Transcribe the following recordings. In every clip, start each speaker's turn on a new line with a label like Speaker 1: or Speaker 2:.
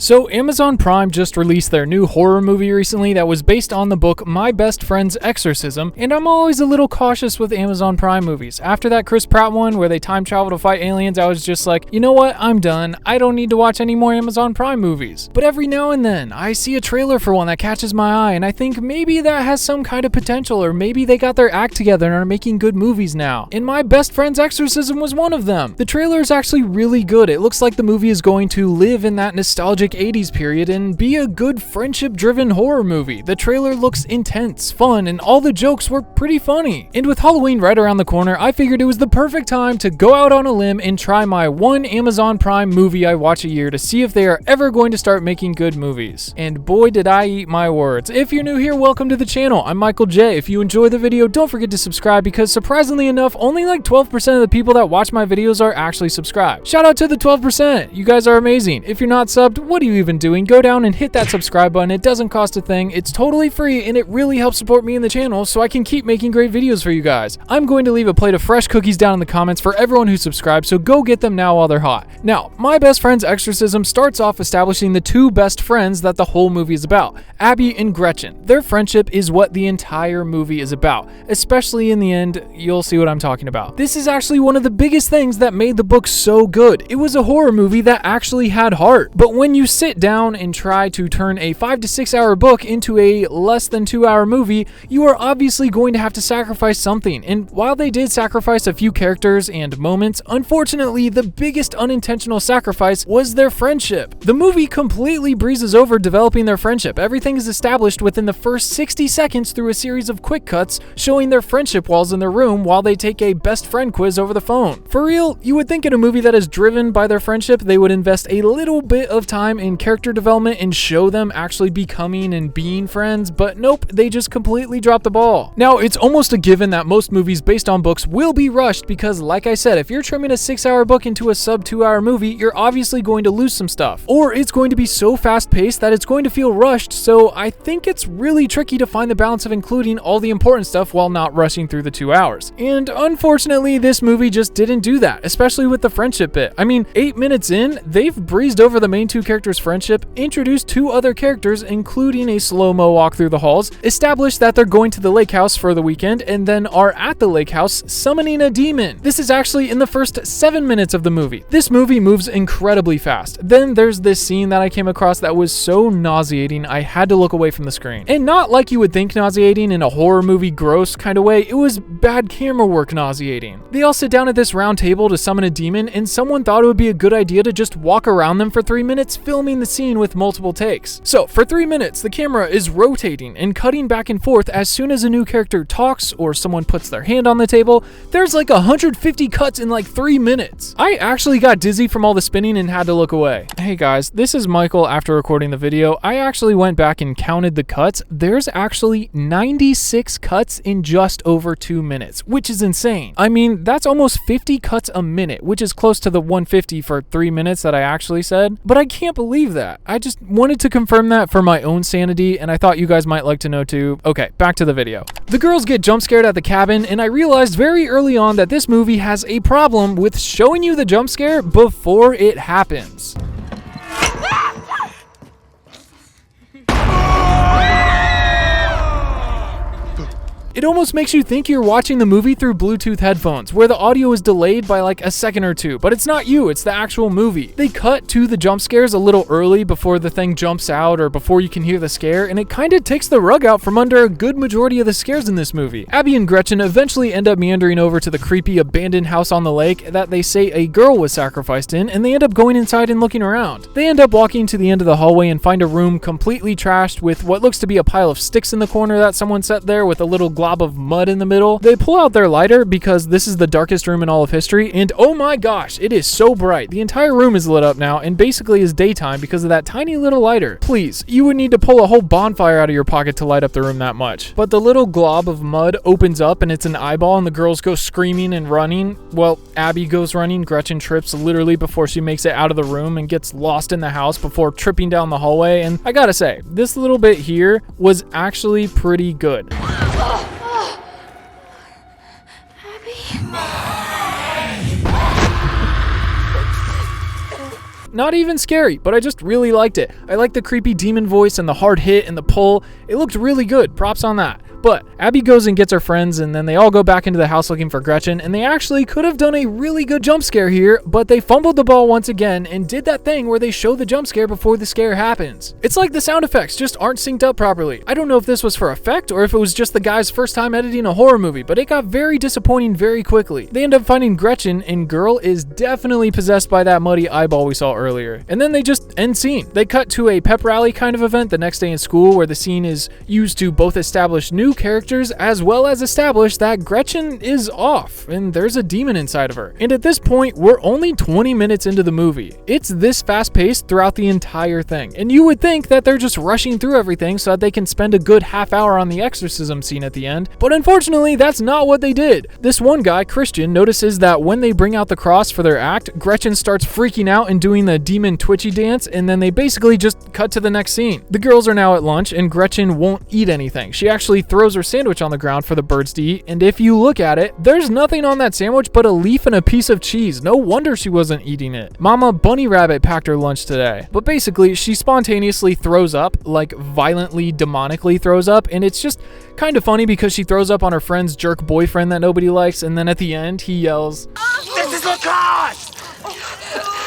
Speaker 1: So Amazon Prime just released their new horror movie recently that was based on the book My Best Friend's Exorcism, and I'm always a little cautious with Amazon Prime movies. After that Chris Pratt one where they time travel to fight aliens, I was just like, you know what, I'm done. I don't need to watch any more Amazon Prime movies. But every now and then, I see a trailer for one that catches my eye, and I think maybe that has some kind of potential, or maybe they got their act together and are making good movies now. And My Best Friend's Exorcism was one of them. The trailer is actually really good. It looks like the movie is going to live in that nostalgic 80s period and be a good friendship-driven horror movie. The trailer looks intense, fun, and all the jokes were pretty funny. And with Halloween right around the corner, I figured it was the perfect time to go out on a limb and try my one Amazon Prime movie I watch a year to see if they are ever going to start making good movies. And boy did I eat my words. If you're new here, welcome to the channel. I'm Michael J. If you enjoy the video, don't forget to subscribe because surprisingly enough, only like 12% of the people that watch my videos are actually subscribed. Shout out to the 12%. You guys are amazing. If you're not subbed, what are you even doing? Go down and hit that subscribe button. It doesn't cost a thing. It's totally free and it really helps support me in the channel so I can keep making great videos for you guys. I'm going to leave a plate of fresh cookies down in the comments for everyone who subscribed, so go get them now while they're hot. Now, My Best Friend's Exorcism starts off establishing the two best friends that the whole movie is about, Abby and Gretchen. Their friendship is what the entire movie is about, especially in the end. You'll see what I'm talking about. This is actually one of the biggest things that made the book so good. It was a horror movie that actually had heart. But when you sit down and try to turn a 5 to 6 hour book into a less than 2 hour movie, you are obviously going to have to sacrifice something. And while they did sacrifice a few characters and moments, unfortunately, the biggest unintentional sacrifice was their friendship. The movie completely breezes over developing their friendship. Everything is established within the first 60 seconds through a series of quick cuts showing their friendship walls in their room while they take a best friend quiz over the phone. For real, you would think in a movie that is driven by their friendship, they would invest a little bit of time in character development and show them actually becoming and being friends, but nope, they just completely dropped the ball. Now, it's almost a given that most movies based on books will be rushed because, like I said, if you're trimming a 6 hour book into a sub 2 hour movie, you're obviously going to lose some stuff. Or it's going to be so fast paced that it's going to feel rushed, so I think it's really tricky to find the balance of including all the important stuff while not rushing through the 2 hours. And unfortunately, this movie just didn't do that, especially with the friendship bit. I mean, 8 minutes in, they've breezed over the main two characters' friendship, introduced two other characters, including a slow-mo walk through the halls, established that they're going to the lake house for the weekend, and then are at the lake house summoning a demon. This is actually in the first 7 minutes of the movie. This movie moves incredibly fast. Then there's this scene that I came across that was so nauseating, I had to look away from the screen. And not like you would think nauseating in a horror movie gross kind of way, it was bad camera work nauseating. They all sit down at this round table to summon a demon, and someone thought it would be a good idea to just walk around them for 3 minutes, filming the scene with multiple takes. So for 3 minutes, the camera is rotating and cutting back and forth as soon as a new character talks or someone puts their hand on the table. There's like 150 cuts in like 3 minutes. I actually got dizzy from all the spinning and had to look away. Hey guys, this is Michael after recording the video. I actually went back and counted the cuts. There's actually 96 cuts in just over 2 minutes, which is insane. I mean, that's almost 50 cuts a minute, which is close to the 150 for 3 minutes that I actually said. But I can't believe that. I just wanted to confirm that for my own sanity, and I thought you guys might like to know too. Okay, back to the video. The girls get jump scared at the cabin, and I realized very early on that this movie has a problem with showing you the jump scare before it happens. It almost makes you think you're watching the movie through Bluetooth headphones, where the audio is delayed by like a second or two, but it's not you, it's the actual movie. They cut to the jump scares a little early before the thing jumps out or before you can hear the scare, and it kind of takes the rug out from under a good majority of the scares in this movie. Abby and Gretchen eventually end up meandering over to the creepy abandoned house on the lake that they say a girl was sacrificed in, and they end up going inside and looking around. They end up walking to the end of the hallway and find a room completely trashed with what looks to be a pile of sticks in the corner that someone set there with a little glob of mud in the middle. They pull out their lighter because this is the darkest room in all of history, and oh my gosh, it is so bright. The entire room is lit up now and basically is daytime because of that tiny little lighter. Please, you would need to pull a whole bonfire out of your pocket to light up the room that much. But the little glob of mud opens up and it's an eyeball, and the girls go screaming and running. Well, Abby goes running, Gretchen trips literally before she makes it out of the room and gets lost in the house before tripping down the hallway, and I gotta say, this little bit here was actually pretty good. Not even scary, but I just really liked it. I liked the creepy demon voice and the hard hit and the pull. It looked really good. Props on that. But Abby goes and gets her friends, and then they all go back into the house looking for Gretchen, and they actually could have done a really good jump scare here, but they fumbled the ball once again and did that thing where they show the jump scare before the scare happens. It's like the sound effects just aren't synced up properly. I don't know if this was for effect or if it was just the guy's first time editing a horror movie, but it got very disappointing very quickly. They end up finding Gretchen, and girl is definitely possessed by that muddy eyeball we saw earlier. And then they just end scene. They cut to a pep rally kind of event the next day in school where the scene is used to both establish new characters as well as establish that Gretchen is off and there's a demon inside of her. And at this point, we're only 20 minutes into the movie. It's this fast paced throughout the entire thing. And you would think that they're just rushing through everything so that they can spend a good half hour on the exorcism scene at the end. But unfortunately, that's not what they did. This one guy, Christian, notices that when they bring out the cross for their act, Gretchen starts freaking out and doing the demon twitchy dance, and then they basically just cut to the next scene. The girls are now at lunch and Gretchen won't eat anything. She actually throws her sandwich on the ground for the birds to eat, and if you look at it, there's nothing on that sandwich but a leaf and a piece of cheese. No wonder she wasn't eating it. Mama Bunny Rabbit packed her lunch today. But basically, she spontaneously throws up, like violently, demonically throws up, and it's just kind of funny because she throws up on her friend's jerk boyfriend that nobody likes, and then at the end, he yells, "This is what cost!"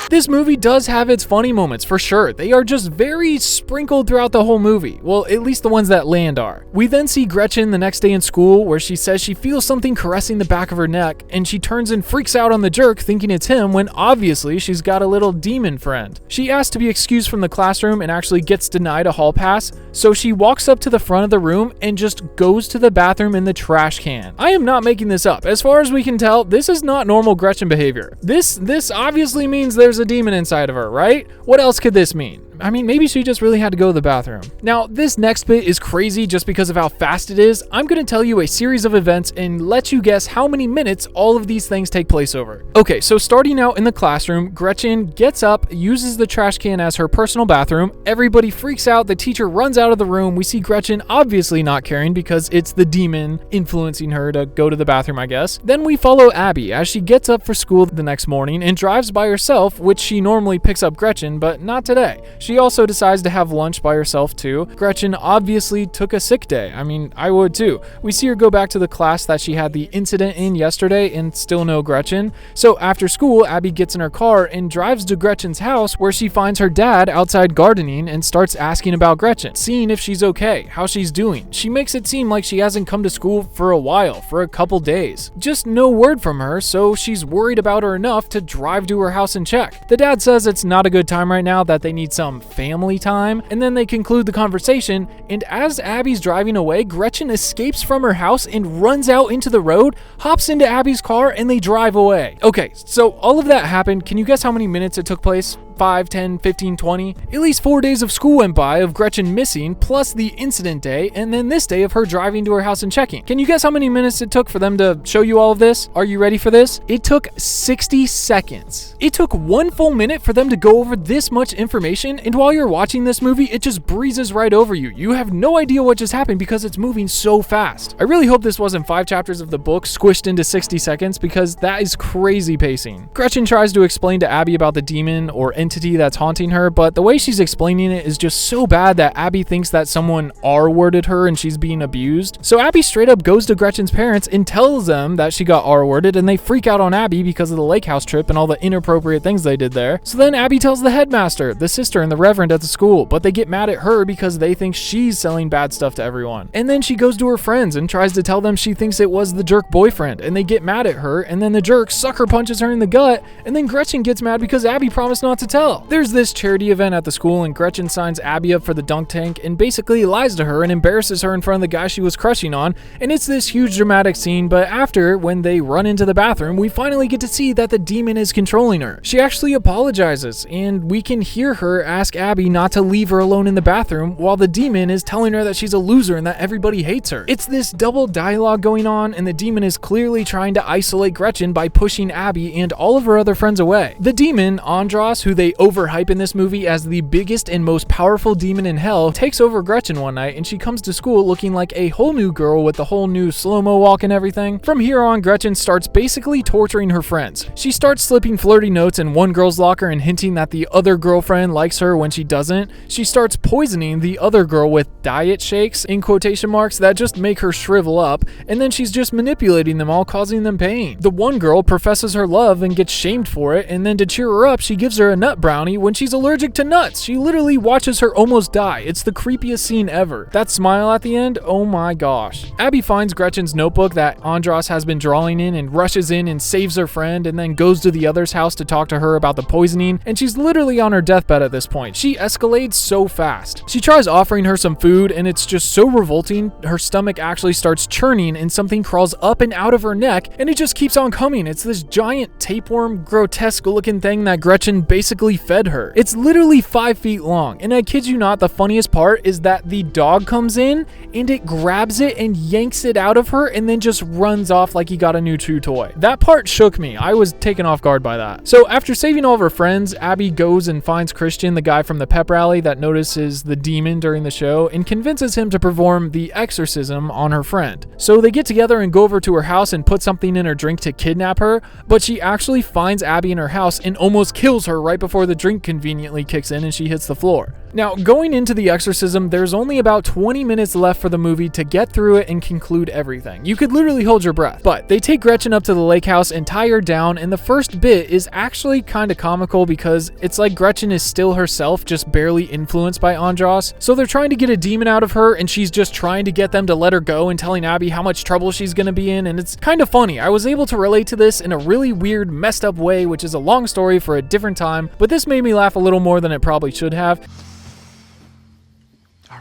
Speaker 1: This movie does have its funny moments, for sure. They are just very sprinkled throughout the whole movie. Well, at least the ones that land are. We then see Gretchen the next day in school where she says she feels something caressing the back of her neck, and she turns and freaks out on the jerk thinking it's him when obviously she's got a little demon friend. She asks to be excused from the classroom and actually gets denied a hall pass, so she walks up to the front of the room and just goes to the bathroom in the trash can. I am not making this up. As far as we can tell, this is not normal Gretchen behavior. This obviously means there's a demon inside of her, right? What else could this mean? I mean, maybe she just really had to go to the bathroom. Now, this next bit is crazy just because of how fast it is. I'm going to tell you a series of events and let you guess how many minutes all of these things take place over. Okay, so starting out in the classroom, Gretchen gets up, uses the trash can as her personal bathroom. Everybody freaks out. The teacher runs out of the room. We see Gretchen obviously not caring because it's the demon influencing her to go to the bathroom, I guess. Then we follow Abby as she gets up for school the next morning and drives by herself, which she normally picks up Gretchen, but not today. She also decides to have lunch by herself too. Gretchen obviously took a sick day. I mean, I would too. We see her go back to the class that she had the incident in yesterday and still no Gretchen. So after school, Abby gets in her car and drives to Gretchen's house where she finds her dad outside gardening and starts asking about Gretchen, seeing if she's okay, how she's doing. She makes it seem like she hasn't come to school for a while, for a couple days. Just no word from her, so she's worried about her enough to drive to her house and check. The dad says it's not a good time right now, that they need some family time, and then they conclude the conversation, and as Abby's driving away, Gretchen escapes from her house and runs out into the road, hops into Abby's car, and they drive away. Okay, so all of that happened. Can you guess how many minutes it took place? 5, 10, 15, 20? At least 4 days of school went by of Gretchen missing, plus the incident day, and then this day of her driving to her house and checking. Can you guess how many minutes it took for them to show you all of this? Are you ready for this? It took 60 seconds. It took 1 full minute for them to go over this much information, and while you're watching this movie, it just breezes right over you. You have no idea what just happened because it's moving so fast. I really hope this wasn't 5 chapters of the book squished into 60 seconds because that is crazy pacing. Gretchen tries to explain to Abby about the demon or entity that's haunting her, but the way she's explaining it is just so bad that Abby thinks that someone R-worded her and she's being abused. So Abby straight up goes to Gretchen's parents and tells them that she got R-worded, and they freak out on Abby because of the lake house trip and all the inappropriate things they did there. So then Abby tells the headmaster, the sister, and the reverend at the school, but they get mad at her because they think she's selling bad stuff to everyone. And then she goes to her friends and tries to tell them she thinks it was the jerk boyfriend, and they get mad at her, and then the jerk sucker punches her in the gut, and then Gretchen gets mad because Abby promised not to tell. There's this charity event at the school, and Gretchen signs Abby up for the dunk tank and basically lies to her and embarrasses her in front of the guy she was crushing on, and it's this huge dramatic scene. But after, when they run into the bathroom, we finally get to see that the demon is controlling her. She actually apologizes, and we can hear her ask Abby not to leave her alone in the bathroom while the demon is telling her that she's a loser and that everybody hates her. It's this double dialogue going on, and the demon is clearly trying to isolate Gretchen by pushing Abby and all of her other friends away. The demon, Andros, who they they overhype in this movie as the biggest and most powerful demon in hell takes over Gretchen one night, and she comes to school looking like a whole new girl with the whole new slow-mo walk and everything. From here on, Gretchen starts basically torturing her friends. She starts slipping flirty notes in one girl's locker and hinting that the other girlfriend likes her when she doesn't. She starts poisoning the other girl with diet shakes, in quotation marks, that just make her shrivel up, and then she's just manipulating them all, causing them pain. The one girl professes her love and gets shamed for it, and then to cheer her up, she gives her a nut brownie when she's allergic to nuts. She literally watches her almost die. It's the creepiest scene ever. That smile at the end, oh my gosh. Abby finds Gretchen's notebook that Andras has been drawing in and rushes in and saves her friend, and then goes to the other's house to talk to her about the poisoning, and she's literally on her deathbed at this point. She escalates so fast. She tries offering her some food, and it's just so revolting. Her stomach actually starts churning and something crawls up and out of her neck, and it just keeps on coming. It's this giant tapeworm, grotesque looking thing that Gretchen basically fed her. It's literally 5 feet long, and I kid you not, the funniest part is that the dog comes in and it grabs it and yanks it out of her and then just runs off like he got a new chew toy. That part shook me. I was taken off guard by that. So after saving all of her friends, Abby goes and finds Christian, the guy from the pep rally that notices the demon during the show, and convinces him to perform the exorcism on her friend. So they get together and go over to her house and put something in her drink to kidnap her, but she actually finds Abby in her house and almost kills her right before the drink conveniently kicks in and she hits the floor. Now, going into the exorcism, there's only about 20 minutes left for the movie to get through it and conclude everything. You could literally hold your breath. But they take Gretchen up to the lake house and tie her down, and the first bit is actually kind of comical because it's like Gretchen is still herself, just barely influenced by Andras. So they're trying to get a demon out of her, and she's just trying to get them to let her go and telling Abby how much trouble she's gonna be in, and it's kind of funny. I was able to relate to this in a really weird, messed up way, which is a long story for a different time, but this made me laugh a little more than it probably should have.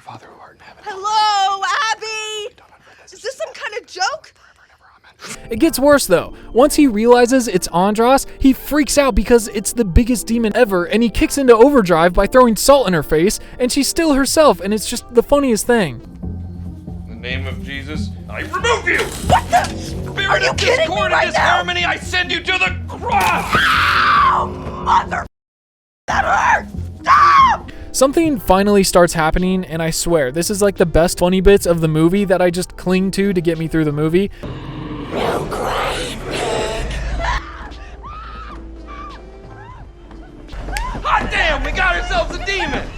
Speaker 2: Father who art in heaven.
Speaker 3: Hello, Abby! Is this some kind of joke?
Speaker 1: It gets worse though. Once he realizes it's Andras, he freaks out because it's the biggest demon ever, and he kicks into overdrive by throwing salt in her face, and she's still herself, and it's just the funniest thing.
Speaker 2: In the name of Jesus, I remove you!
Speaker 3: What the?
Speaker 2: Spirit
Speaker 3: Are you
Speaker 2: of
Speaker 3: kidding me
Speaker 2: discord
Speaker 3: right
Speaker 2: and
Speaker 3: now?
Speaker 2: disharmony, I send you to the cross!
Speaker 3: Ow! Mother... That hurts! Stop!
Speaker 1: Something finally starts happening, and I swear, this is like the best funny bits of the movie that I just cling to get me through the movie.
Speaker 3: No crying, pig!
Speaker 2: Hot damn, we got ourselves a demon!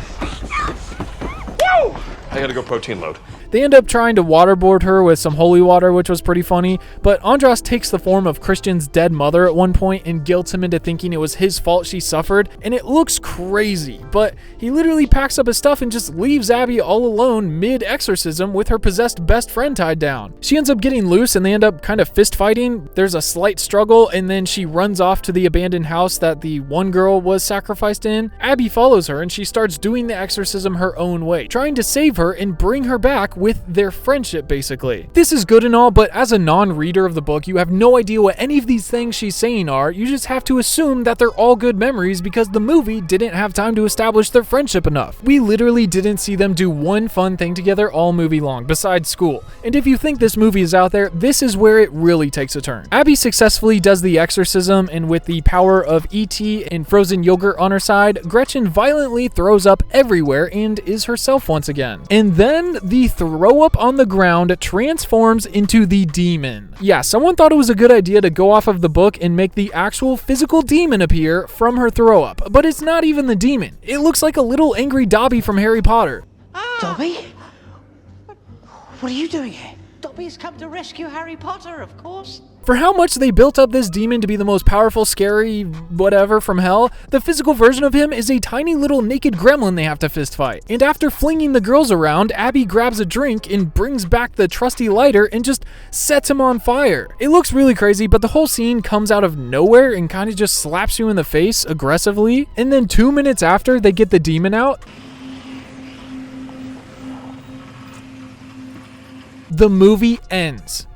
Speaker 2: Woo! I gotta go protein load.
Speaker 1: They end up trying to waterboard her with some holy water, which was pretty funny, but Andras takes the form of Christian's dead mother at one point and guilts him into thinking it was his fault she suffered, and it looks crazy, but he literally packs up his stuff and just leaves Abby all alone mid-exorcism with her possessed best friend tied down. She ends up getting loose and they end up kind of fist fighting. There's a slight struggle, and then she runs off to the abandoned house that the one girl was sacrificed in. Abby follows her and she starts doing the exorcism her own way, trying to save her and bring her back with their friendship, basically. This is good and all, but as a non-reader of the book, you have no idea what any of these things she's saying are. You just have to assume that they're all good memories because the movie didn't have time to establish their friendship enough. We literally didn't see them do one fun thing together all movie long, besides school. And if you think this movie is out there, this is where it really takes a turn. Abby successfully does the exorcism, and with the power of E.T. and frozen yogurt on her side, Gretchen violently throws up everywhere and is herself once again. And then the throw up on the ground transforms into the demon. Yeah, someone thought it was a good idea to go off of the book and make the actual physical demon appear from her throw up, but it's not even the demon. It looks like a little angry Dobby from Harry Potter.
Speaker 4: Dobby? What are you doing here? Dobby's come to rescue Harry Potter, of course.
Speaker 1: For how much they built up this demon to be the most powerful, scary, whatever from hell, the physical version of him is a tiny little naked gremlin they have to fist fight. And after flinging the girls around, Abby grabs a drink and brings back the trusty lighter and just sets him on fire. It looks really crazy, but the whole scene comes out of nowhere and kind of just slaps you in the face aggressively. And then 2 minutes after they get the demon out, the movie ends.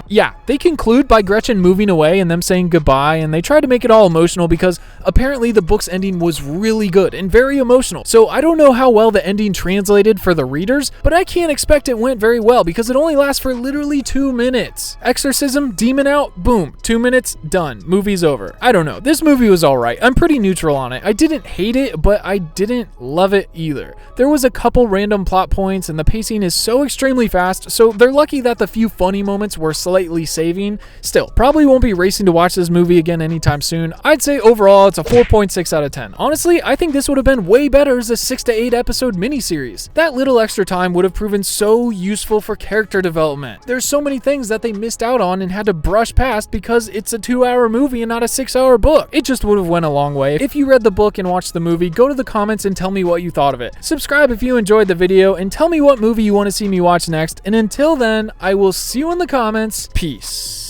Speaker 1: Yeah, they conclude by Gretchen moving away and them saying goodbye, and they try to make it all emotional because apparently the book's ending was really good and very emotional. So I don't know how well the ending translated for the readers, but I can't expect it went very well because it only lasts for literally 2 minutes. Exorcism, demon out, boom, 2 minutes, done. Movie's over. I don't know. This movie was alright. I'm pretty neutral on it. I didn't hate it, but I didn't love it either. There was a couple random plot points and the pacing is so extremely fast, so they're lucky that the few funny moments were slightly saving. Still, probably won't be racing to watch this movie again anytime soon. I'd say overall it's a 4.6 out of 10. Honestly, I think this would have been way better as a 6 to 8 episode miniseries. That little extra time would have proven so useful for character development. There's so many things that they missed out on and had to brush past because it's a 2-hour movie and not a 6-hour book. It just would have went a long way. If you read the book and watched the movie, go to the comments and tell me what you thought of it. Subscribe if you enjoyed the video and tell me what movie you want to see me watch next. And until then, I will see you in the comments. Peace.